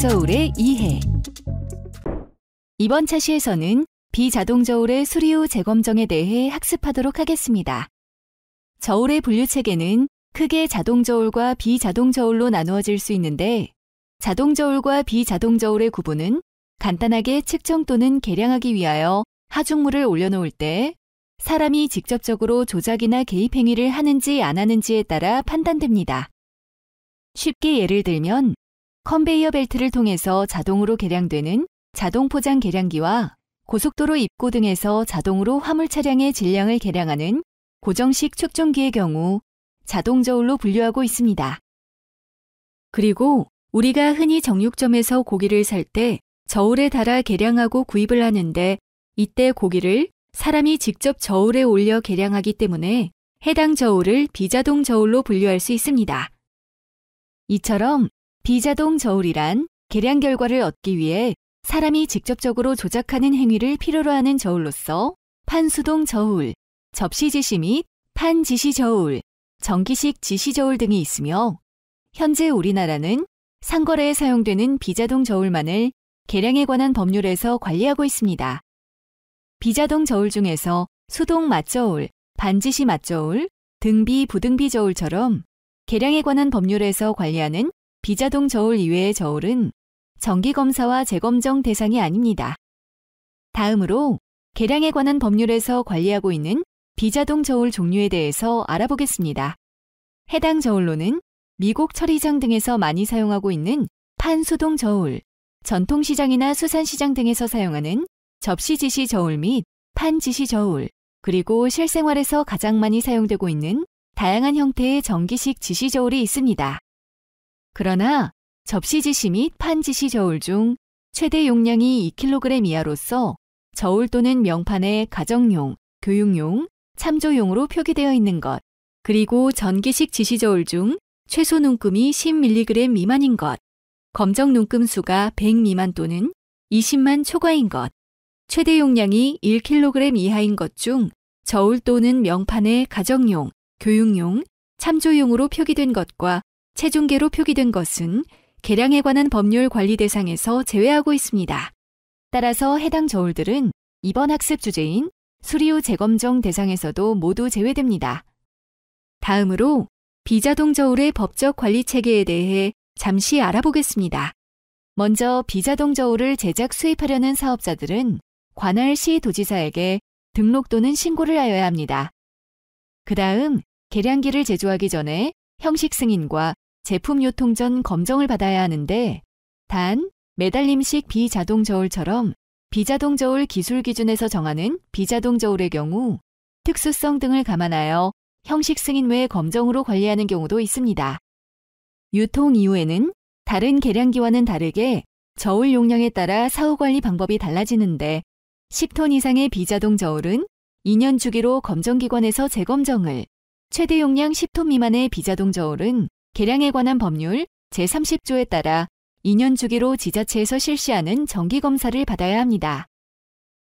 저울의 이해. 이번 차시에서는 비자동 저울의 수리 후 재검정에 대해 학습하도록 하겠습니다. 저울의 분류체계는 크게 자동 저울과 비자동 저울로 나누어질 수 있는데, 자동 저울과 비자동 저울의 구분은 간단하게 측정 또는 계량하기 위하여 하중물을 올려놓을 때 사람이 직접적으로 조작이나 개입 행위를 하는지 안 하는지에 따라 판단됩니다. 쉽게 예를 들면 컨베이어 벨트를 통해서 자동으로 계량되는 자동 포장 계량기와 고속도로 입구 등에서 자동으로 화물 차량의 질량을 계량하는 고정식 측정기의 경우 자동 저울로 분류하고 있습니다. 그리고 우리가 흔히 정육점에서 고기를 살 때 저울에 달아 계량하고 구입을 하는데, 이때 고기를 사람이 직접 저울에 올려 계량하기 때문에 해당 저울을 비자동 저울로 분류할 수 있습니다. 이처럼 비자동 저울이란 계량 결과를 얻기 위해 사람이 직접적으로 조작하는 행위를 필요로 하는 저울로서 판수동 저울, 접시 지시 및 판 지시 저울, 전기식 지시 저울 등이 있으며, 현재 우리나라는 상거래에 사용되는 비자동 저울만을 계량에 관한 법률에서 관리하고 있습니다. 비자동 저울 중에서 수동 맞저울, 반지시 맞저울, 등비, 부등비 저울처럼 계량에 관한 법률에서 관리하는 비자동 저울 이외의 저울은 정기검사와 재검정 대상이 아닙니다. 다음으로 계량에 관한 법률에서 관리하고 있는 비자동 저울 종류에 대해서 알아보겠습니다. 해당 저울로는 미국 처리장 등에서 많이 사용하고 있는 판수동 저울, 전통시장이나 수산시장 등에서 사용하는 접시 지시 저울 및 판 지시 저울, 그리고 실생활에서 가장 많이 사용되고 있는 다양한 형태의 전기식 지시 저울이 있습니다. 그러나 접시 지시 및 판 지시 저울 중 최대 용량이 2kg 이하로서 저울 또는 명판에 가정용, 교육용, 참조용으로 표기되어 있는 것, 그리고 전기식 지시 저울 중 최소 눈금이 10mg 미만인 것, 검정 눈금 수가 100 미만 또는 20만 초과인 것, 최대 용량이 1kg 이하인 것 중 저울 또는 명판에 가정용, 교육용, 참조용으로 표기된 것과 체중계로 표기된 것은 계량에 관한 법률 관리 대상에서 제외하고 있습니다. 따라서 해당 저울들은 이번 학습 주제인 수리 후 재검정 대상에서도 모두 제외됩니다. 다음으로 비자동 저울의 법적 관리 체계에 대해 잠시 알아보겠습니다. 먼저 비자동 저울을 제작 수입하려는 사업자들은 관할 시 도지사에게 등록 또는 신고를 하여야 합니다. 그 다음 계량기를 제조하기 전에 형식 승인과 제품 유통 전 검정을 받아야 하는데, 단 매달림식 비자동 저울처럼 비자동 저울 기술 기준에서 정하는 비자동 저울의 경우 특수성 등을 감안하여 형식 승인 외 검정으로 관리하는 경우도 있습니다. 유통 이후에는 다른 계량기와는 다르게 저울 용량에 따라 사후 관리 방법이 달라지는데, 10톤 이상의 비자동 저울은 2년 주기로 검정기관에서 재검정을, 최대 용량 10톤 미만의 비자동 저울은 계량에 관한 법률 제30조에 따라 2년 주기로 지자체에서 실시하는 정기검사를 받아야 합니다.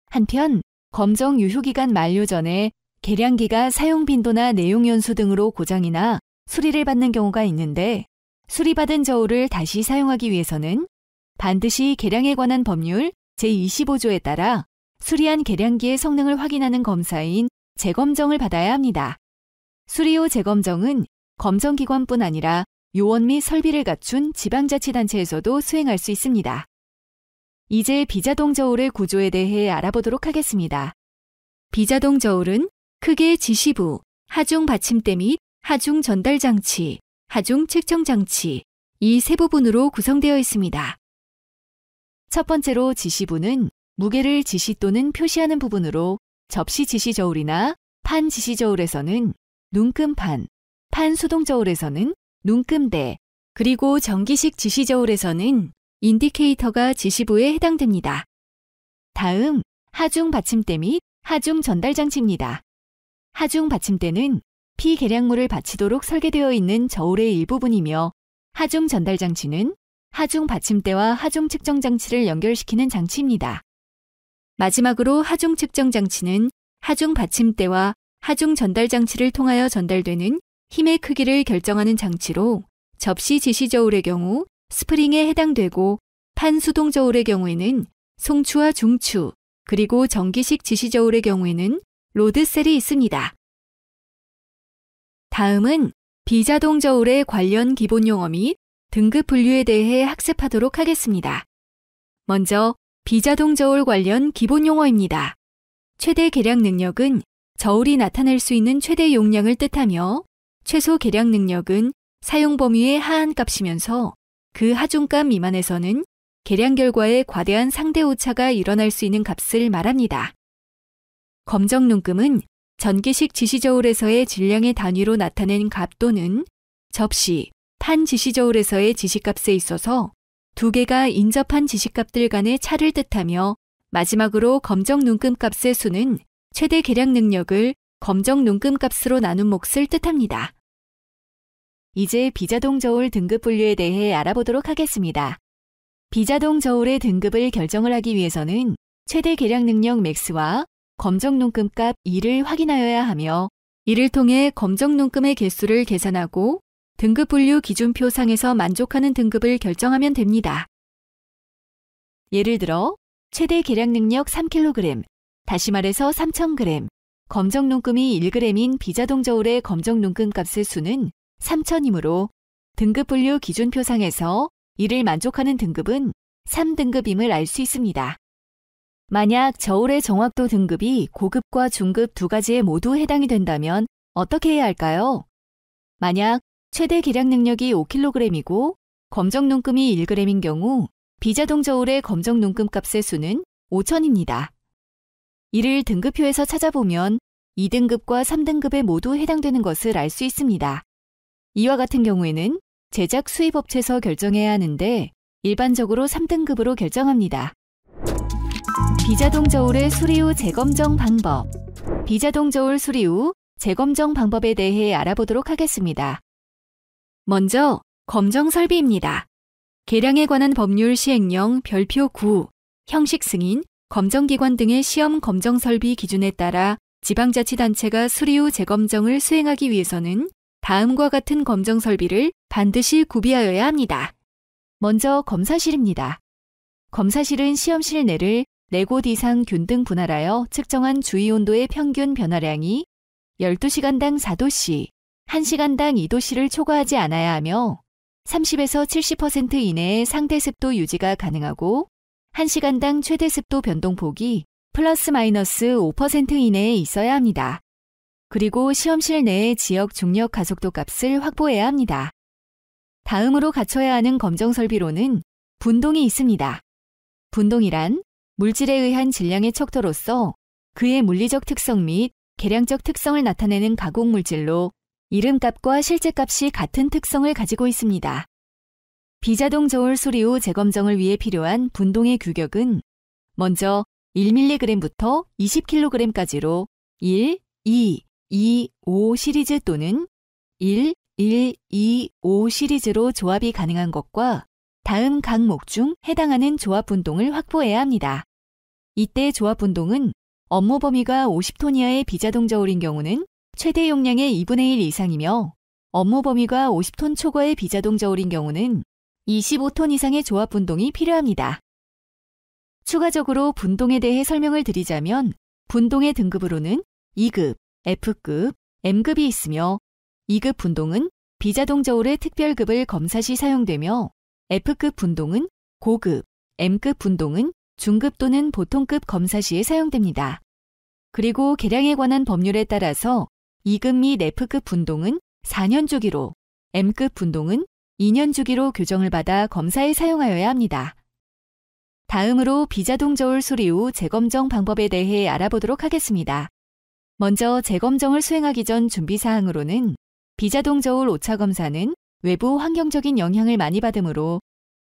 한편 검정 유효기간 만료 전에 계량기가 사용 빈도나 내용 연수 등으로 고장이나 수리를 받는 경우가 있는데, 수리받은 저울을 다시 사용하기 위해서는 반드시 계량에 관한 법률 제25조에 따라 수리한 계량기의 성능을 확인하는 검사인 재검정을 받아야 합니다. 수리 후 재검정은 검정기관뿐 아니라 요원 및 설비를 갖춘 지방자치단체에서도 수행할 수 있습니다. 이제 비자동 저울의 구조에 대해 알아보도록 하겠습니다. 비자동 저울은 크게 지시부, 하중 받침대 및 하중 전달 장치, 하중 측정 장치, 이 세 부분으로 구성되어 있습니다. 첫 번째로 지시부는 무게를 지시 또는 표시하는 부분으로 접시 지시 저울이나 판 지시 저울에서는 눈금판, 판 수동 저울에서는 눈금대, 그리고 전기식 지시 저울에서는 인디케이터가 지시부에 해당됩니다. 다음 하중 받침대 및 하중 전달 장치입니다. 하중 받침대는 피계량물을 받치도록 설계되어 있는 저울의 일부분이며, 하중 전달 장치는 하중 받침대와 하중 측정 장치를 연결시키는 장치입니다. 마지막으로 하중 측정 장치는 하중 받침대와 하중 전달 장치를 통하여 전달되는 힘의 크기를 결정하는 장치로 접시 지시 저울의 경우 스프링에 해당되고, 탄수동 저울의 경우에는 송추와 중추, 그리고 전기식 지시 저울의 경우에는 로드셀이 있습니다. 다음은 비자동 저울의 관련 기본 용어 및 등급 분류에 대해 학습하도록 하겠습니다. 먼저 비자동 저울 관련 기본 용어입니다. 최대 계량 능력은 저울이 나타낼 수 있는 최대 용량을 뜻하며 최소 계량 능력은 사용 범위의 하한 값이면서 그 하중값 미만에서는 계량 결과에 과대한 상대 오차가 일어날 수 있는 값을 말합니다. 검정 눈금은 전기식 지시 저울에서의 질량의 단위로 나타낸 값 또는 접시, 판 지시 저울에서의 지시값에 있어서 두 개가 인접한 지시값들 간의 차를 뜻하며 마지막으로 검정 눈금 값의 수는 최대 계량 능력을 검정 눈금 값으로 나눈 몫을 뜻합니다. 이제 비자동 저울 등급 분류에 대해 알아보도록 하겠습니다. 비자동 저울의 등급을 결정을 하기 위해서는 최대 계량 능력 맥스와 검정 눈금 값 2를 확인하여야 하며 이를 통해 검정 눈금의 개수를 계산하고 등급 분류 기준표 상에서 만족하는 등급을 결정하면 됩니다. 예를 들어 최대 계량 능력 3kg, 다시 말해서 3000g, 검정 눈금이 1g인 비자동 저울의 검정 눈금 값의 수는 3000이므로 등급 분류 기준표 상에서 이를 만족하는 등급은 3등급임을 알 수 있습니다. 만약 저울의 정확도 등급이 고급과 중급 두 가지에 모두 해당이 된다면 어떻게 해야 할까요? 만약 최대 계량 능력이 5kg이고 검정 눈금이 1g인 경우 비자동 저울의 검정 눈금 값의 수는 5000입니다. 이를 등급표에서 찾아보면 2등급과 3등급에 모두 해당되는 것을 알 수 있습니다. 이와 같은 경우에는 제작 수입업체에서 결정해야 하는데 일반적으로 3등급으로 결정합니다. 비자동 저울의 수리 후 재검정 방법. 비자동 저울 수리 후 재검정 방법에 대해 알아보도록 하겠습니다. 먼저 검정 설비입니다. 계량에 관한 법률 시행령 별표 9, 형식 승인, 검정기관 등의 시험 검정 설비 기준에 따라 지방자치단체가 수리 후 재검정을 수행하기 위해서는 다음과 같은 검정 설비를 반드시 구비하여야 합니다. 먼저 검사실입니다. 검사실은 시험실 내를 4곳 이상 균등 분할하여 측정한 주위 온도의 평균 변화량이 12시간당 4도씨, 1시간당 2도씨를 초과하지 않아야 하며 30에서 70% 이내의 상대 습도 유지가 가능하고 1시간당 최대 습도 변동폭이 플러스 마이너스 5% 이내에 있어야 합니다. 그리고 시험실 내의 지역 중력 가속도 값을 확보해야 합니다. 다음으로 갖춰야 하는 검정 설비로는 분동이 있습니다. 분동이란 물질에 의한 질량의 척도로서 그의 물리적 특성 및 계량적 특성을 나타내는 가공 물질로 이름값과 실제값이 같은 특성을 가지고 있습니다. 비자동 저울 수리 후 재검정을 위해 필요한 분동의 규격은 먼저 1mg부터 20kg까지로 1, 2, 2, 5 시리즈 또는 1, 1, 2, 5 시리즈로 조합이 가능한 것과 다음 각목 중 해당하는 조합 분동을 확보해야 합니다. 이때 조합 분동은 업무 범위가 50톤 이하의 비자동 저울인 경우는 최대 용량의 2분의 1 이상이며 업무 범위가 50톤 초과의 비자동 저울인 경우는 25톤 이상의 조합 분동이 필요합니다. 추가적으로 분동에 대해 설명을 드리자면 분동의 등급으로는 2급, F급, M급이 있으며 2급 분동은 비자동 저울의 특별급을 검사 시 사용되며 F급 분동은 고급, M급 분동은 중급 또는 보통급 검사 시에 사용됩니다. 그리고 계량에 관한 법률에 따라서 2급 및 F급 분동은 4년 주기로, M급 분동은 2년 주기로 규정을 받아 검사에 사용하여야 합니다. 다음으로 비자동 저울 수리 후 재검정 방법에 대해 알아보도록 하겠습니다. 먼저 재검정을 수행하기 전 준비사항으로는 비자동 저울 오차 검사는 외부 환경적인 영향을 많이 받으므로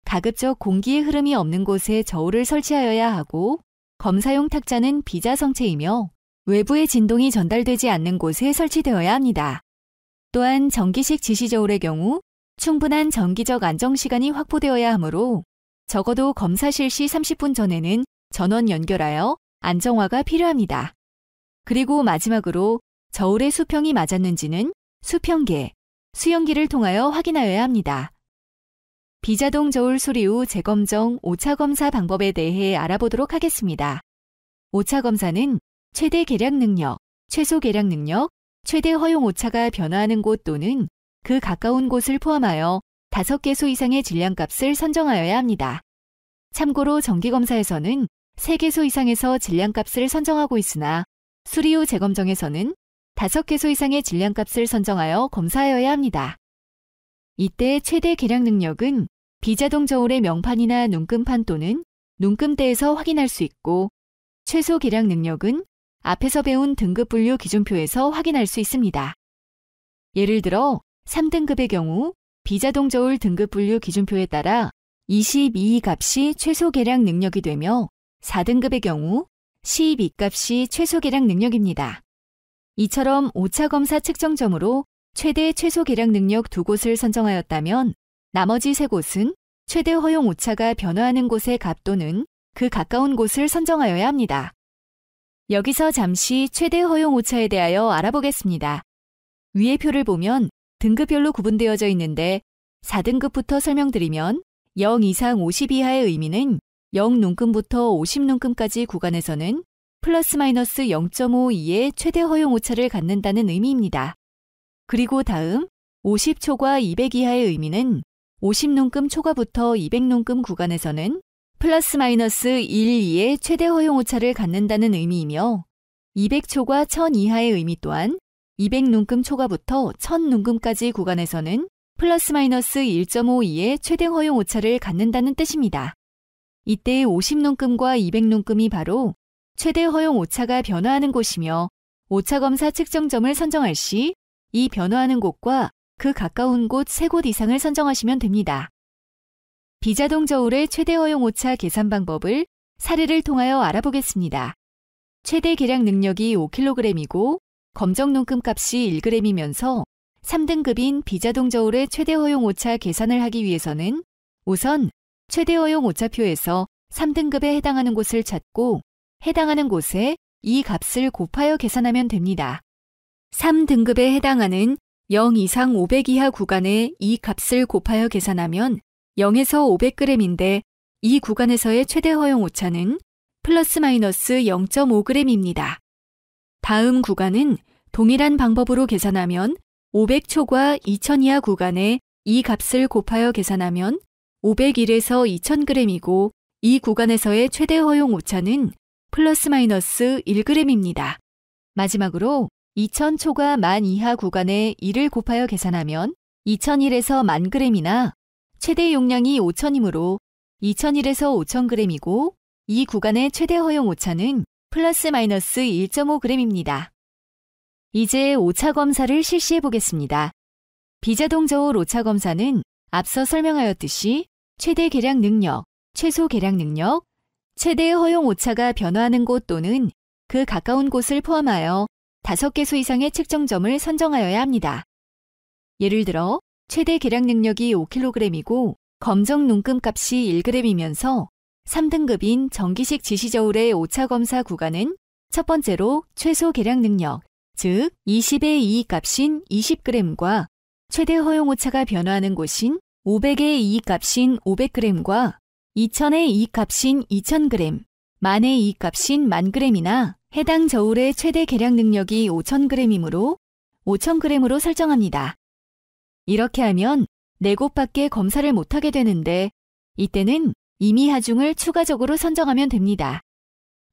가급적 공기의 흐름이 없는 곳에 저울을 설치하여야 하고 검사용 탁자는 비자성체이며 외부의 진동이 전달되지 않는 곳에 설치되어야 합니다. 또한 전기식 지시 저울의 경우 충분한 정기적 안정시간이 확보되어야 하므로 적어도 검사 실시 30분 전에는 전원 연결하여 안정화가 필요합니다. 그리고 마지막으로 저울의 수평이 맞았는지는 수평계, 수영기를 통하여 확인하여야 합니다. 비자동 저울 수리 후 재검정 오차 검사 방법에 대해 알아보도록 하겠습니다. 오차 검사는 최대 계량 능력, 최소 계량 능력, 최대 허용 오차가 변화하는 곳 또는 그 가까운 곳을 포함하여 5개소 이상의 질량값을 선정하여야 합니다. 참고로 정기검사에서는 3개소 이상에서 질량값을 선정하고 있으나 수리 후 재검정에서는 5개소 이상의 질량값을 선정하여 검사하여야 합니다. 이때 최대 계량 능력은 비자동 저울의 명판이나 눈금판 또는 눈금대에서 확인할 수 있고, 최소 계량 능력은 앞에서 배운 등급 분류 기준표에서 확인할 수 있습니다. 예를 들어 3등급의 경우 비자동 저울 등급 분류 기준표에 따라 22 값이 최소 계량 능력이 되며 4등급의 경우 12 값이 최소 계량 능력입니다. 이처럼 오차 검사 측정점으로 최대 최소 계량 능력 2곳을 선정하였다면 나머지 3곳은 최대 허용 오차가 변화하는 곳의 값 또는 그 가까운 곳을 선정하여야 합니다. 여기서 잠시 최대 허용 오차에 대하여 알아보겠습니다. 위의 표를 보면 등급별로 구분되어져 있는데 4등급부터 설명드리면 0 이상 50 이하의 의미는 0 눈금부터 50 눈금까지 구간에서는 플러스 마이너스 0.52의 최대 허용 오차를 갖는다는 의미입니다. 그리고 다음 50초과 200 이하의 의미는 50 눈금 초과부터 200 눈금 구간에서는 플러스 마이너스 1, 2의 최대 허용 오차를 갖는다는 의미이며 200초과 1000 이하의 의미 또한 200 눈금 초과부터 1000 눈금까지 구간에서는 플러스 마이너스 1.52의 최대 허용 오차를 갖는다는 뜻입니다. 이때 50 눈금과 200 눈금이 바로 최대 허용 오차가 변화하는 곳이며 오차 검사 측정점을 선정할 시 이 변화하는 곳과 그 가까운 곳 3곳 이상을 선정하시면 됩니다. 비자동 저울의 최대 허용 오차 계산 방법을 사례를 통하여 알아보겠습니다. 최대 계량 능력이 5kg이고 검정 눈금 값이 1g이면서 3등급인 비자동 저울의 최대 허용 오차 계산을 하기 위해서는 우선 최대 허용 오차표에서 3등급에 해당하는 곳을 찾고 해당하는 곳에 이 값을 곱하여 계산하면 됩니다. 3등급에 해당하는 0 이상 500 이하 구간에 이 값을 곱하여 계산하면 0에서 500g인데 이 구간에서의 최대 허용 오차는 플러스 마이너스 0.5g입니다. 다음 구간은 동일한 방법으로 계산하면 500초과 2000 이하 구간에 이 값을 곱하여 계산하면 501에서 2000g이고 이 구간에서의 최대 허용 오차는 플러스 마이너스 1g입니다. 마지막으로 2000초과 1000 이하 구간에 2를 곱하여 계산하면 2001에서 10,000g이나 최대 용량이 5000이므로 2001에서 5000g이고 이 구간의 최대 허용 오차는 플러스 마이너스 1.5g입니다. 이제 오차 검사를 실시해 보겠습니다. 비자동 저울 오차 검사는 앞서 설명하였듯이 최대 계량 능력, 최소 계량 능력, 최대 허용 오차가 변화하는 곳 또는 그 가까운 곳을 포함하여 5개소 이상의 측정점을 선정하여야 합니다. 예를 들어 최대 계량 능력이 5kg이고 검정 눈금 값이 1g이면서 3등급인 정기식 지시저울의 오차 검사 구간은 첫 번째로 최소 계량 능력, 즉 20의 2 값인 20g과 최대 허용 오차가 변화하는 곳인 500의 2 값인 500g과 2000의 2 값인 2000g, 1000의 2 값인 1000g이나 해당 저울의 최대 계량 능력이 5000g이므로 5000g으로 설정합니다. 이렇게 하면 4곳밖에 검사를 못하게 되는데 이때는 임의 하중을 추가적으로 선정하면 됩니다.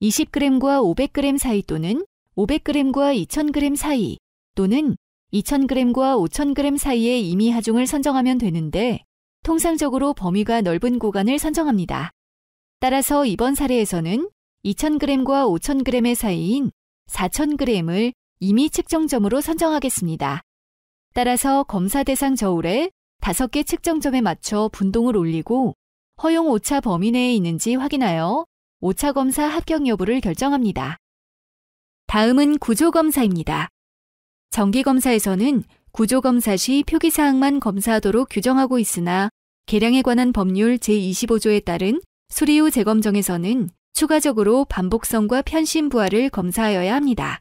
20g과 500g 사이 또는 500g과 2000g 사이 또는 2000g과 5000g 사이의 임의 하중을 선정하면 되는데 통상적으로 범위가 넓은 구간을 선정합니다. 따라서 이번 사례에서는 2000g과 5000g의 사이인 4000g을 임의 측정점으로 선정하겠습니다. 따라서 검사 대상 저울에 5개 측정점에 맞춰 분동을 올리고 허용 오차 범위 내에 있는지 확인하여 오차 검사 합격 여부를 결정합니다. 다음은 구조검사입니다. 정기검사에서는 구조검사 시 표기사항만 검사하도록 규정하고 있으나 계량에 관한 법률 제25조에 따른 수리 후 재검정에서는 추가적으로 반복성과 편심 부하를 검사하여야 합니다.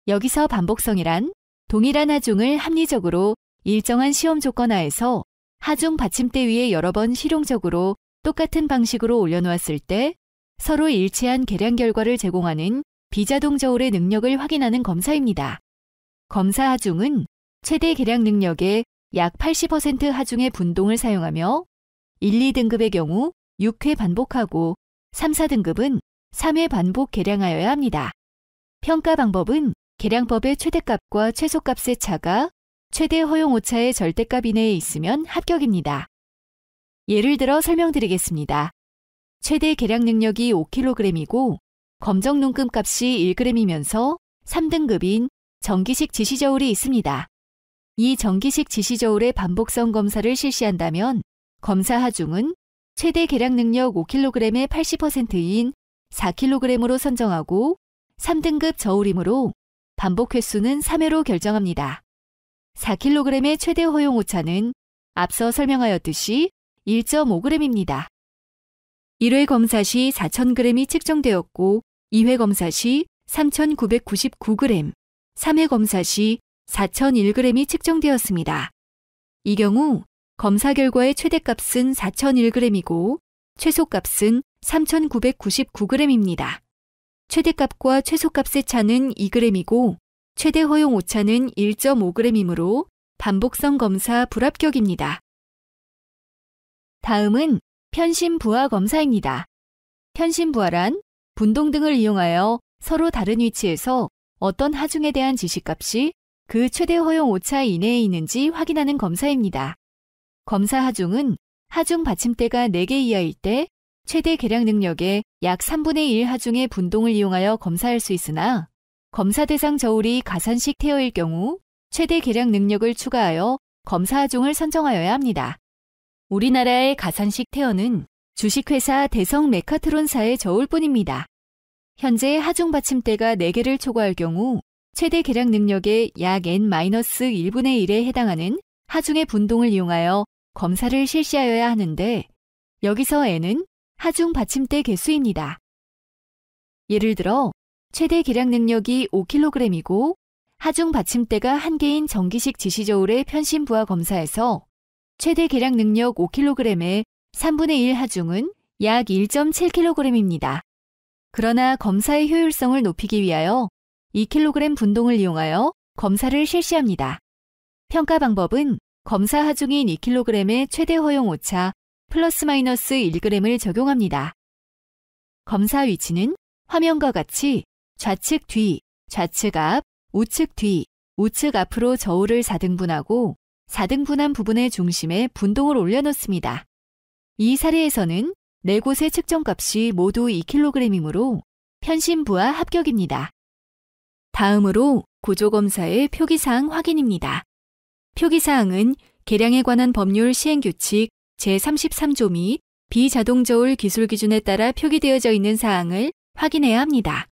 여기서 반복성이란 동일한 하중을 합리적으로 일정한 시험 조건 하에서 하중 받침대 위에 여러 번 실용적으로 똑같은 방식으로 올려놓았을 때 서로 일치한 계량 결과를 제공하는 비자동 저울의 능력을 확인하는 검사입니다. 검사 하중은 최대 계량 능력의 약 80% 하중의 분동을 사용하며 1, 2등급의 경우 6회 반복하고 3, 4등급은 3회 반복 계량하여야 합니다. 평가 방법은 계량법의 최대값과 최소값의 차가 최대 허용 오차의 절대값 이내에 있으면 합격입니다. 예를 들어 설명드리겠습니다. 최대 계량 능력이 5kg이고 검정 눈금 값이 1g이면서 3등급인 정기식 지시저울이 있습니다. 이 정기식 지시저울의 반복성 검사를 실시한다면 검사 하중은 최대 계량 능력 5kg의 80%인 4kg으로 선정하고 3등급 저울이므로 반복 횟수는 3회로 결정합니다. 4kg의 최대 허용 오차는 앞서 설명하였듯이 1.5g입니다. 1회 검사 시 4,000g이 측정되었고 2회 검사 시 3,999g, 3회 검사 시 4,001g이 측정되었습니다. 이 경우 검사 결과의 최대값은 4,001g이고 최소값은 3,999g입니다. 최대값과 최소값의 차는 2g이고 최대 허용 오차는 1.5g이므로 반복성 검사 불합격입니다. 다음은 편심 부하 검사입니다. 편심 부하란 분동 등을 이용하여 서로 다른 위치에서 어떤 하중에 대한 지시값이 그 최대 허용 오차 이내에 있는지 확인하는 검사입니다. 검사 하중은 하중 받침대가 4개 이하일 때 최대 계량 능력의 약 3분의 1 하중의 분동을 이용하여 검사할 수 있으나 검사 대상 저울이 가산식 태어일 경우 최대 계량 능력을 추가하여 검사 하중을 선정하여야 합니다. 우리나라의 가산식 태어는 주식회사 대성 메카트론사의 저울뿐입니다. 현재 하중 받침대가 4개를 초과할 경우 최대 계량 능력의 약 n-1분의 1에 해당하는 하중의 분동을 이용하여 검사를 실시하여야 하는데 여기서 n은 하중 받침대 개수입니다. 예를 들어 최대 계량 능력이 5kg이고 하중 받침대가 1개인 정기식 지시저울의 편심 부하 검사에서 최대 계량 능력 5kg의 3분의 1 하중은 약 1.7kg입니다. 그러나 검사의 효율성을 높이기 위하여 2kg 분동을 이용하여 검사를 실시합니다. 평가 방법은 검사 하중인 2kg의 최대 허용 오차 플러스 마이너스 1g을 적용합니다. 검사 위치는 화면과 같이 좌측 뒤, 좌측 앞, 우측 뒤, 우측 앞으로 저울을 4등분하고 4등분한 부분의 중심에 분동을 올려놓습니다. 이 사례에서는 4곳의 측정값이 모두 2kg이므로 편심 부하 합격입니다. 다음으로 구조검사의 표기사항 확인입니다. 표기사항은 계량에 관한 법률 시행규칙 제33조 및 비자동저울 기술기준에 따라 표기되어져 있는 사항을 확인해야 합니다.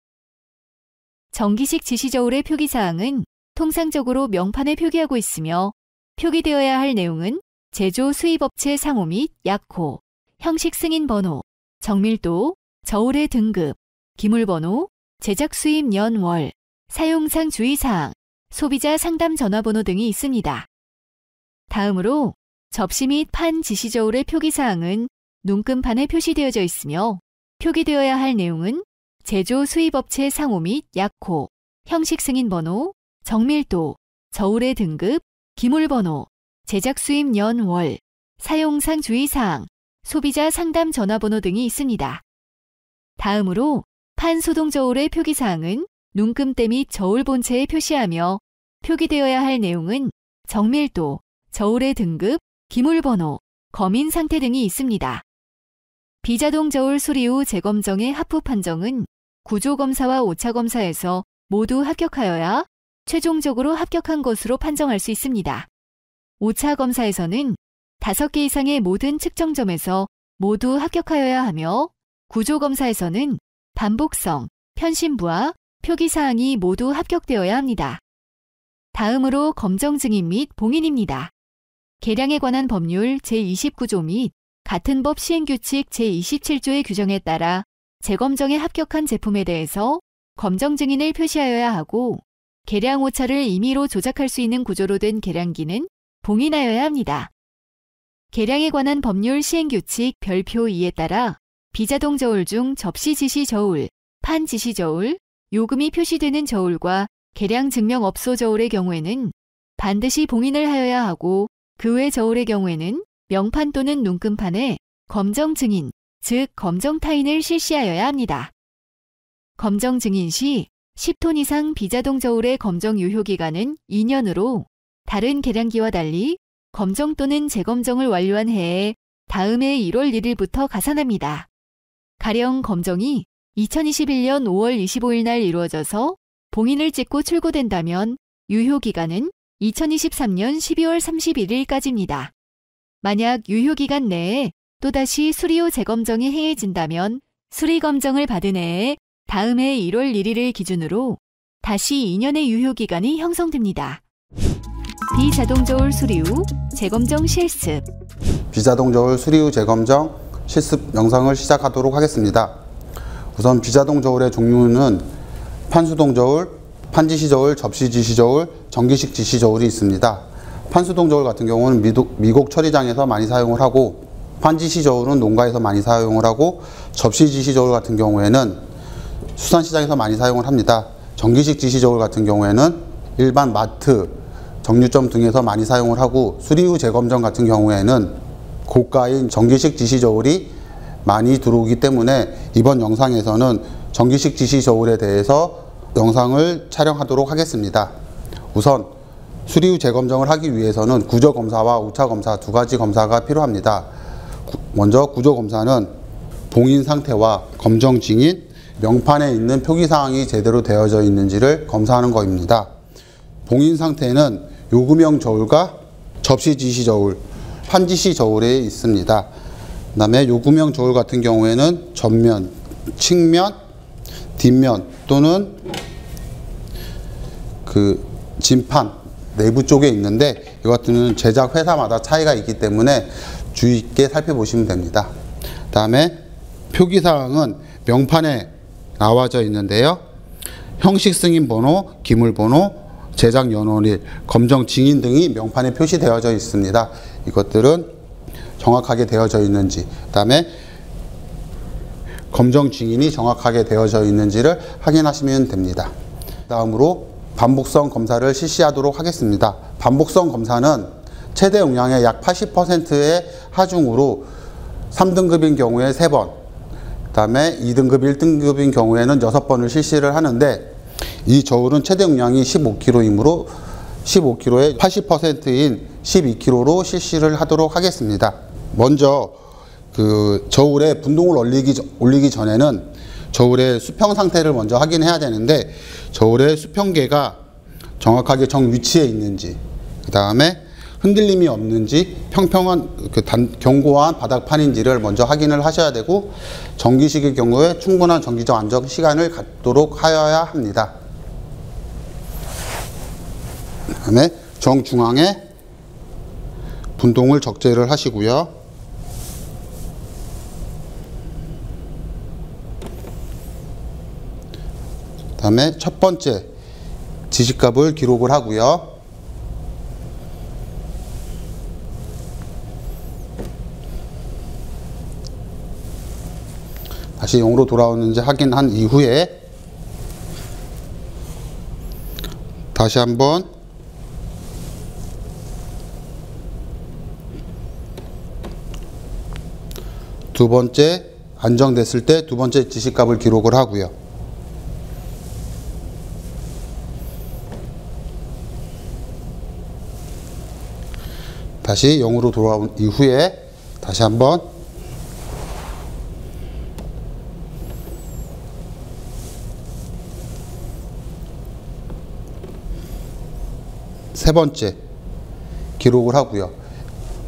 정기식 지시저울의 표기사항은 통상적으로 명판에 표기하고 있으며 표기되어야 할 내용은 제조 수입업체 상호 및 약호, 형식 승인 번호, 정밀도, 저울의 등급, 기물번호, 제작 수입 년 월, 사용상 주의사항, 소비자 상담 전화번호 등이 있습니다. 다음으로 접시 및 판 지시저울의 표기사항은 눈금판에 표시되어져 있으며 표기되어야 할 내용은 제조 수입업체 상호 및 약호, 형식 승인 번호, 정밀도, 저울의 등급, 기물번호, 제작 수입 년 월, 사용상 주의사항, 소비자 상담 전화번호 등이 있습니다. 다음으로 판 소동저울의 표기사항은 눈금대 및 저울 본체에 표시하며 표기되어야 할 내용은 정밀도, 저울의 등급, 기물번호, 검인 상태 등이 있습니다. 비자동 저울 수리 후 재검정의 합후 판정은 구조검사와 오차검사에서 모두 합격하여야 최종적으로 합격한 것으로 판정할 수 있습니다. 오차검사에서는 5개 이상의 모든 측정점에서 모두 합격하여야 하며 구조검사에서는 반복성, 편심부와 표기사항이 모두 합격되어야 합니다. 다음으로 검정 증인 및 봉인입니다. 계량에 관한 법률 제29조 및 같은 법 시행규칙 제27조의 규정에 따라 재검정에 합격한 제품에 대해서 검정 증인을 표시하여야 하고 계량 오차를 임의로 조작할 수 있는 구조로 된 계량기는 봉인하여야 합니다. 계량에 관한 법률 시행규칙 별표 2에 따라 비자동 저울 중 접시 지시 저울, 판 지시 저울, 요금이 표시되는 저울과 계량 증명업소 저울의 경우에는 반드시 봉인을 하여야 하고 그 외 저울의 경우에는 명판 또는 눈금판에 검정 증인, 즉 검정 타인을 실시하여야 합니다. 검정 증인 시 10톤 이상 비자동 저울의 검정 유효기간은 2년으로 다른 계량기와 달리 검정 또는 재검정을 완료한 해에 다음 해 1월 1일부터 가산합니다. 가령 검정이 2021년 5월 25일 날 이루어져서 봉인을 찍고 출고된다면 유효기간은 2023년 12월 31일까지입니다. 만약 유효기간 내에 또다시 수리 후 재검정이 행해진다면 수리검정을 받은 해에 다음 해 1월 1일을 기준으로 다시 2년의 유효기간이 형성됩니다. 비자동 저울 수리 후 재검정 실습. 비자동 저울 수리 후 재검정 실습 영상을 시작하도록 하겠습니다. 우선 비자동 저울의 종류는 판수동 저울, 판지시 저울, 접시 지시 저울, 전기식 지시 저울이 있습니다. 판수동 저울 같은 경우는 미국 처리장에서 많이 사용을 하고, 판지시 저울은 농가에서 많이 사용을 하고, 접시 지시 저울 같은 경우에는 수산시장에서 많이 사용을 합니다. 전기식 지시 저울 같은 경우에는 일반 마트, 정류점 등에서 많이 사용을 하고, 수리 후 재검정 같은 경우에는 고가인 전기식 지시 저울이 많이 들어오기 때문에 이번 영상에서는 전기식 지시 저울에 대해서 영상을 촬영하도록 하겠습니다. 우선 수리 후 재검정을 하기 위해서는 구조검사와 오차검사 두 가지 검사가 필요합니다. 먼저 구조검사는 봉인 상태와 검정 증인, 명판에 있는 표기사항이 제대로 되어져 있는지를 검사하는 것입니다. 봉인 상태는 요금형 저울과 접시 지시 저울, 판지시 저울에 있습니다. 그 다음에 요금형 저울 같은 경우에는 전면, 측면, 뒷면 또는 그 진판 내부 쪽에 있는데, 이것들은 제작 회사마다 차이가 있기 때문에 주의 있게 살펴보시면 됩니다. 그 다음에 표기사항은 명판에 나와져 있는데요. 형식 승인 번호, 기물 번호, 제작 연원일, 검정 증인 등이 명판에 표시되어져 있습니다. 이것들은 정확하게 되어져 있는지, 그 다음에 검정 증인이 정확하게 되어져 있는지를 확인하시면 됩니다. 다음으로 반복성 검사를 실시하도록 하겠습니다. 반복성 검사는 최대 용량의 약 80%의 하중으로 3등급인 경우에 3번, 그 다음에 2등급, 1등급인 경우에는 6번을 실시를 하는데, 이 저울은 최대 용량이 15kg이므로 15kg의 80%인 12kg로 실시를 하도록 하겠습니다. 먼저 그 저울에 분동을 올리기 전에는 저울의 수평 상태를 먼저 확인해야 되는데, 저울의 수평계가 정확하게 정 위치에 있는지, 그 다음에 흔들림이 없는지, 평평한 견고한 바닥판인지를 먼저 확인을 하셔야 되고, 전기식의 경우에 충분한 전기적 안정 시간을 갖도록 하여야 합니다. 그 다음에 정중앙에 분동을 적재를 하시고요. 그 다음에 첫 번째 지시값을 기록을 하고요. 다시 0으로 돌아오는지 확인한 이후에 다시 한번 두 번째 안정됐을 때 두 번째 지시값을 기록을 하고요. 다시 0으로 돌아온 이후에 다시 한번 세 번째 기록을 하고요.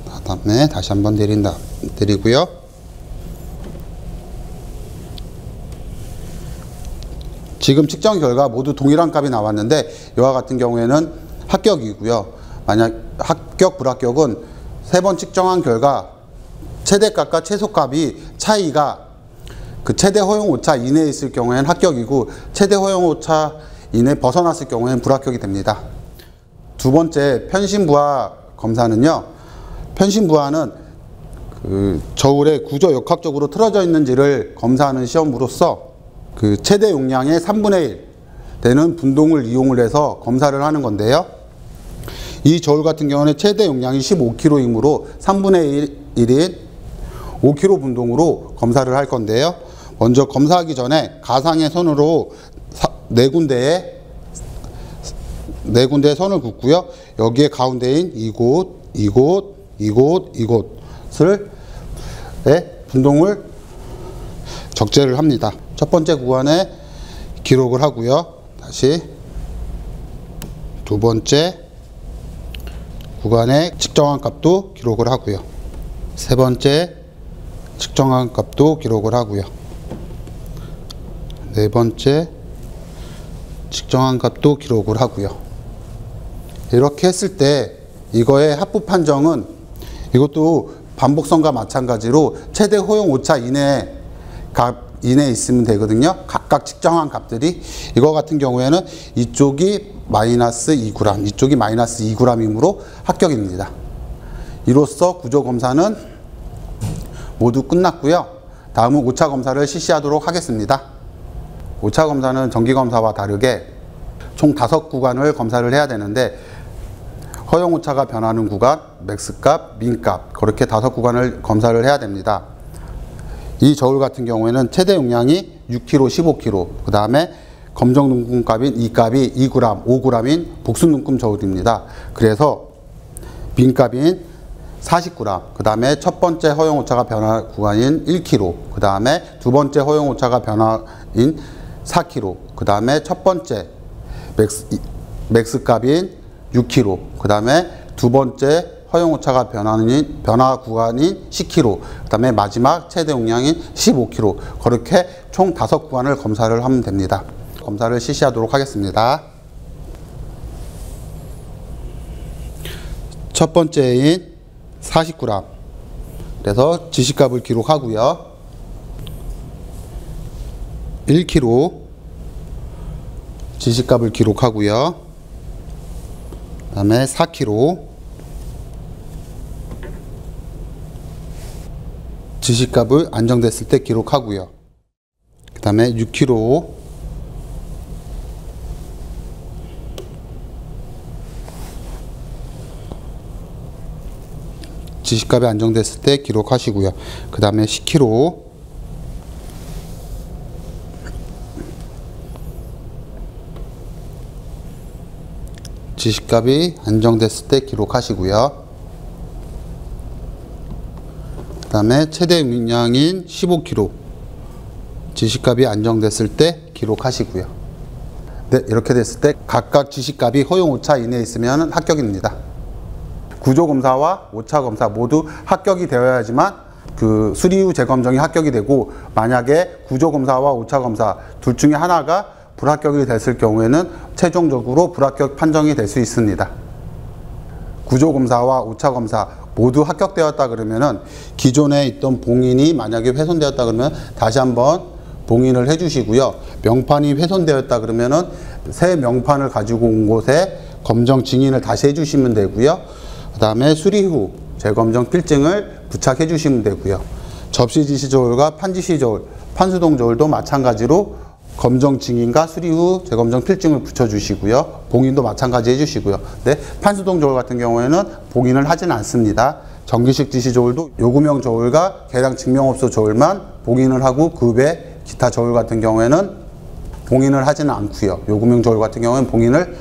그다음에 다시 한번 내리고요. 지금 측정 결과 모두 동일한 값이 나왔는데, 이와 같은 경우에는 합격이고요. 만약 합격, 불합격은 세 번 측정한 결과 최대값과 최소값이 차이가 그 최대 허용 오차 이내에 있을 경우에는 합격이고, 최대 허용 오차 이내 벗어났을 경우에는 불합격이 됩니다. 두 번째 편심부하 검사는요, 편심부하는 저울에 구조 역학적으로 틀어져 있는지를 검사하는 시험으로서 최대 용량의 3분의 1 되는 분동을 이용을 해서 검사를 하는 건데요. 이 저울 같은 경우는 최대 용량이 15kg이므로 3분의 1인 5kg 분동으로 검사를 할 건데요. 먼저 검사하기 전에 가상의 선으로 네 군데에 선을 긋고요. 여기에 가운데인 이곳을 분동을 적재를 합니다. 첫 번째 구간에 기록을 하고요. 다시 두 번째 구간에 측정한 값도 기록을 하고요. 세 번째 측정한 값도 기록을 하고요. 네 번째 측정한 값도 기록을 하고요. 이렇게 했을 때 이거의 합부 판정은 이것도 반복선과 마찬가지로 최대 허용 오차 이내에 있으면 되거든요. 각각 측정한 값들이 이거 같은 경우에는 이쪽이 마이너스 2g, 이쪽이 마이너스 2g이므로 합격입니다. 이로써 구조 검사는 모두 끝났고요. 다음은 오차 검사를 실시하도록 하겠습니다. 오차 검사는 정기 검사와 다르게 총 5구간을 검사를 해야 되는데 허용 오차가 변하는 구간, 맥스값, 민값 그렇게 5구간을 검사를 해야 됩니다. 이 저울 같은 경우에는 최대 용량이 6kg, 15kg, 그 다음에 검정 눈금값인 이 값이 2g, 5g인 복수 눈금 저울입니다. 그래서 민값인 40g, 그 다음에 첫 번째 허용 오차가 변화 구간인 1kg, 그 다음에 두 번째 허용 오차가 변화인 4kg, 그 다음에 첫 번째 맥스 값인 6kg, 그 다음에 두 번째 허용 오차가 변화 구간인 10kg, 그 다음에 마지막 최대 용량인 15kg, 그렇게 총 5구간을 검사를 하면 됩니다. 검사를 실시하도록 하겠습니다. 첫 번째인 40g, 그래서 지시값을 기록하고요. 1kg 지시값을 기록하고요. 그 다음에 4kg 지시값을 안정됐을 때 기록하고요. 그 다음에 6kg 지시값이 안정됐을 때 기록하시고요. 그 다음에 10kg 지시값이 안정됐을 때 기록하시고요. 그 다음에 최대 용량인 15kg 지시값이 안정됐을 때 기록하시고요. 네, 이렇게 됐을 때 각각 지시값이 허용 오차 이내에 있으면 합격입니다. 구조검사와 오차검사 모두 합격이 되어야지만 수리 후 재검정이 합격이 되고, 만약에 구조검사와 오차검사 둘 중에 하나가 불합격이 됐을 경우에는 최종적으로 불합격 판정이 될 수 있습니다. 구조검사와 오차검사 모두 합격되었다 그러면은 기존에 있던 봉인이 만약에 훼손되었다 그러면 다시 한번 봉인을 해 주시고요. 명판이 훼손되었다 그러면은 새 명판을 가지고 온 곳에 검정 증인을 다시 해 주시면 되고요. 그 다음에 수리 후 재검정 필증을 부착해 주시면 되고요. 접시 지시 저울과 판지시 저울, 판수동 저울도 마찬가지로 검정 증인과 수리 후 재검정 필증을 붙여주시고요. 봉인도 마찬가지 해주시고요. 네, 판수동 저울 같은 경우에는 봉인을 하지는 않습니다. 정기식 지시 저울도 요금형 저울과 계량 증명업소 저울만 봉인을 하고, 그 외 기타 저울 같은 경우에는 봉인을 하지는 않고요. 요금형 저울 같은 경우에는 봉인을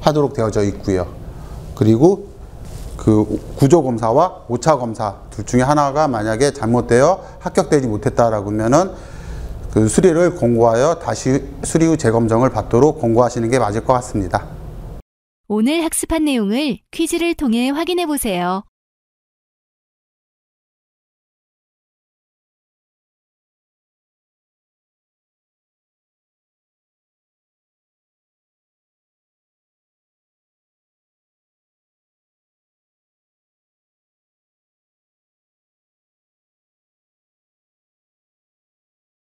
하도록 되어져 있고요. 그리고 구조검사와 오차검사 둘 중에 하나가 만약에 잘못되어 합격되지 못했다라고 하면은 수리를 공고하여 다시 수리 후 재검정을 받도록 공고하시는 게 맞을 것 같습니다. 오늘 학습한 내용을 퀴즈를 통해 확인해 보세요.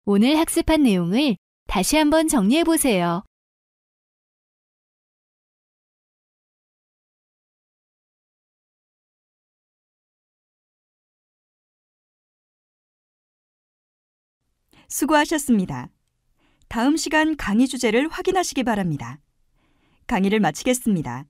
오늘 학습한 내용을 다시 한번 정리해 보세요. 수고하셨습니다. 다음 시간 강의 주제를 확인하시기 바랍니다. 강의를 마치겠습니다.